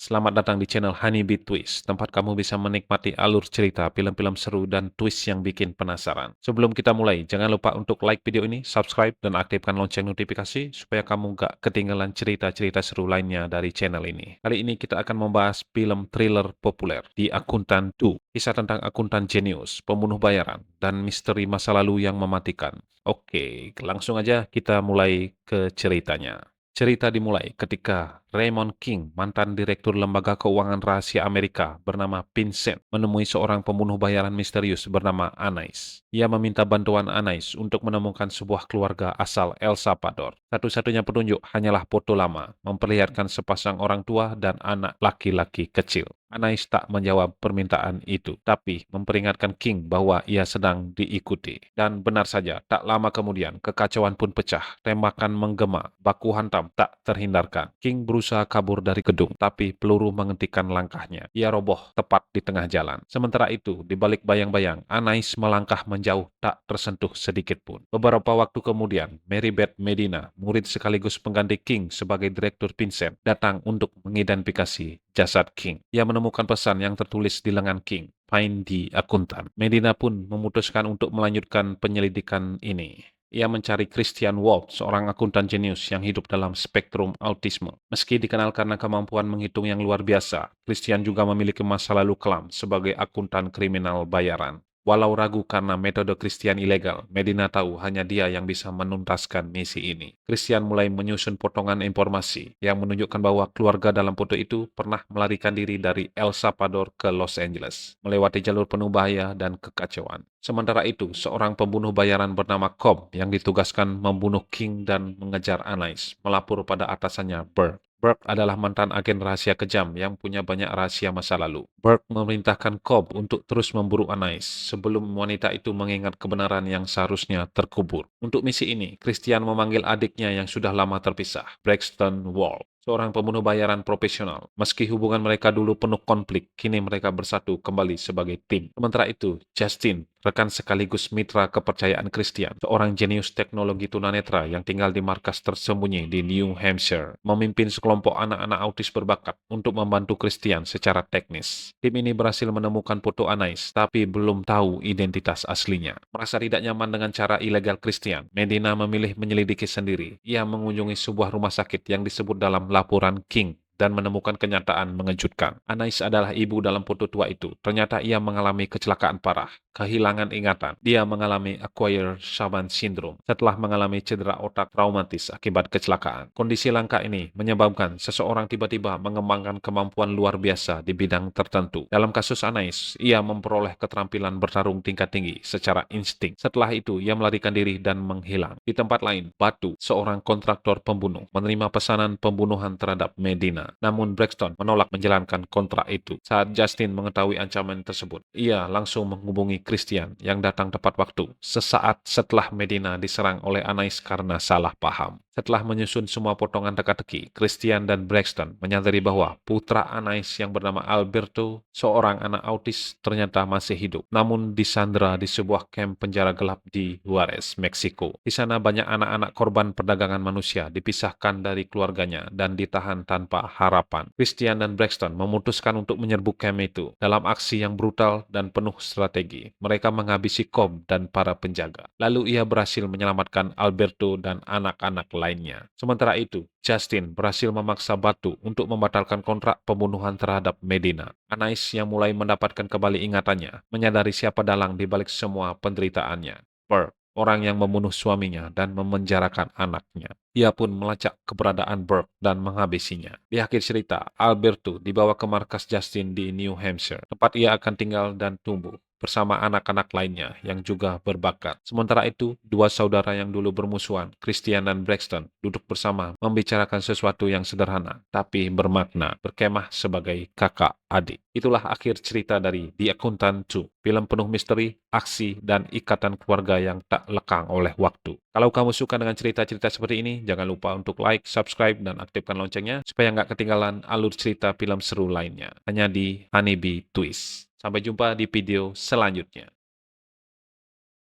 Selamat datang di channel Honeybee Twist, tempat kamu bisa menikmati alur cerita, film-film seru, dan twist yang bikin penasaran. Sebelum kita mulai, jangan lupa untuk like video ini, subscribe, dan aktifkan lonceng notifikasi supaya kamu gak ketinggalan cerita-cerita seru lainnya dari channel ini. Kali ini kita akan membahas film thriller populer, The Accountant 2, kisah tentang akuntan jenius, pembunuh bayaran, dan misteri masa lalu yang mematikan. Oke, langsung aja kita mulai ke ceritanya. Cerita dimulai ketika Raymond King, mantan direktur lembaga keuangan rahasia Amerika bernama Vincent, menemui seorang pembunuh bayaran misterius bernama Anais. Ia meminta bantuan Anais untuk menemukan sebuah keluarga asal El Salvador. Satu-satunya petunjuk hanyalah foto lama, memperlihatkan sepasang orang tua dan anak laki-laki kecil. Anais tak menjawab permintaan itu, tapi memperingatkan King bahwa ia sedang diikuti. Dan benar saja, tak lama kemudian kekacauan pun pecah, tembakan menggema, baku hantam tak terhindarkan. King berusaha kabur dari gedung, tapi peluru menghentikan langkahnya. Ia roboh tepat di tengah jalan. Sementara itu, di balik bayang-bayang, Anais melangkah menjauh tak tersentuh sedikit pun. Beberapa waktu kemudian, Mary Beth Medina, murid sekaligus pengganti King sebagai direktur Vincent, datang untuk mengidentifikasi jasad King. Ia menemukan pesan yang tertulis di lengan King, "Find the Accountant." Medina pun memutuskan untuk melanjutkan penyelidikan ini. Ia mencari Christian Wolf, seorang akuntan jenius yang hidup dalam spektrum autisme. Meski dikenal karena kemampuan menghitung yang luar biasa, Christian juga memiliki masa lalu kelam sebagai akuntan kriminal bayaran. Walau ragu karena metode Christian ilegal, Medina tahu hanya dia yang bisa menuntaskan misi ini. Christian mulai menyusun potongan informasi yang menunjukkan bahwa keluarga dalam foto itu pernah melarikan diri dari El Salvador ke Los Angeles, melewati jalur penuh bahaya dan kekacauan. Sementara itu, seorang pembunuh bayaran bernama Cobb yang ditugaskan membunuh King dan mengejar Anais, melapor pada atasannya Burke. Burke adalah mantan agen rahasia kejam yang punya banyak rahasia masa lalu. Burke memerintahkan Cobb untuk terus memburu Anais sebelum wanita itu mengingat kebenaran yang seharusnya terkubur. Untuk misi ini, Christian memanggil adiknya yang sudah lama terpisah, Braxton Wall, seorang pembunuh bayaran profesional. Meski hubungan mereka dulu penuh konflik, kini mereka bersatu kembali sebagai tim. Sementara itu, Justin, rekan sekaligus mitra kepercayaan Christian, seorang jenius teknologi tunanetra yang tinggal di markas tersembunyi di New Hampshire, memimpin sekelompok anak-anak autis berbakat untuk membantu Christian secara teknis. Tim ini berhasil menemukan foto Anais, tapi belum tahu identitas aslinya. Merasa tidak nyaman dengan cara ilegal Christian, Medina memilih menyelidiki sendiri. Ia mengunjungi sebuah rumah sakit yang disebut dalam laporan King dan menemukan kenyataan mengejutkan. Anais adalah ibu dalam foto tua itu. Ternyata ia mengalami kecelakaan parah, kehilangan ingatan. Dia mengalami acquired Shaban syndrome setelah mengalami cedera otak traumatis akibat kecelakaan. Kondisi langka ini menyebabkan seseorang tiba-tiba mengembangkan kemampuan luar biasa di bidang tertentu. Dalam kasus Anais, ia memperoleh keterampilan bertarung tingkat tinggi secara insting. Setelah itu, ia melarikan diri dan menghilang. Di tempat lain, Batu, seorang kontraktor pembunuh, menerima pesanan pembunuhan terhadap Medina. Namun Braxton menolak menjalankan kontrak itu. Saat Justin mengetahui ancaman tersebut, ia langsung menghubungi Christian yang datang tepat waktu, sesaat setelah Medina diserang oleh Anais karena salah paham. Setelah menyusun semua potongan teka-teki, Christian dan Braxton menyadari bahwa putra Anais yang bernama Alberto, seorang anak autis, ternyata masih hidup, namun disandra di sebuah kamp penjara gelap di Juarez, Meksiko. Di sana banyak anak-anak korban perdagangan manusia dipisahkan dari keluarganya dan ditahan tanpa harapan. Christian dan Braxton memutuskan untuk menyerbu kamp itu. Dalam aksi yang brutal dan penuh strategi, mereka menghabisi Cobb dan para penjaga. Lalu ia berhasil menyelamatkan Alberto dan anak-anak lainnya. Sementara itu, Justin berhasil memaksa Batu untuk membatalkan kontrak pembunuhan terhadap Medina. Anais yang mulai mendapatkan kembali ingatannya, menyadari siapa dalang di balik semua penderitaannya. Burke, orang yang membunuh suaminya dan memenjarakan anaknya. Ia pun melacak keberadaan Burke dan menghabisinya. Di akhir cerita, Alberto dibawa ke markas Justin di New Hampshire, tempat ia akan tinggal dan tumbuh bersama anak-anak lainnya yang juga berbakat. Sementara itu, dua saudara yang dulu bermusuhan, Christian dan Braxton, duduk bersama membicarakan sesuatu yang sederhana, tapi bermakna, berkemah sebagai kakak adik. Itulah akhir cerita dari The Accountant 2, film penuh misteri, aksi, dan ikatan keluarga yang tak lekang oleh waktu. Kalau kamu suka dengan cerita-cerita seperti ini, jangan lupa untuk like, subscribe, dan aktifkan loncengnya supaya nggak ketinggalan alur cerita film seru lainnya. Hanya di Honeybee Twist. Sampai jumpa di video selanjutnya.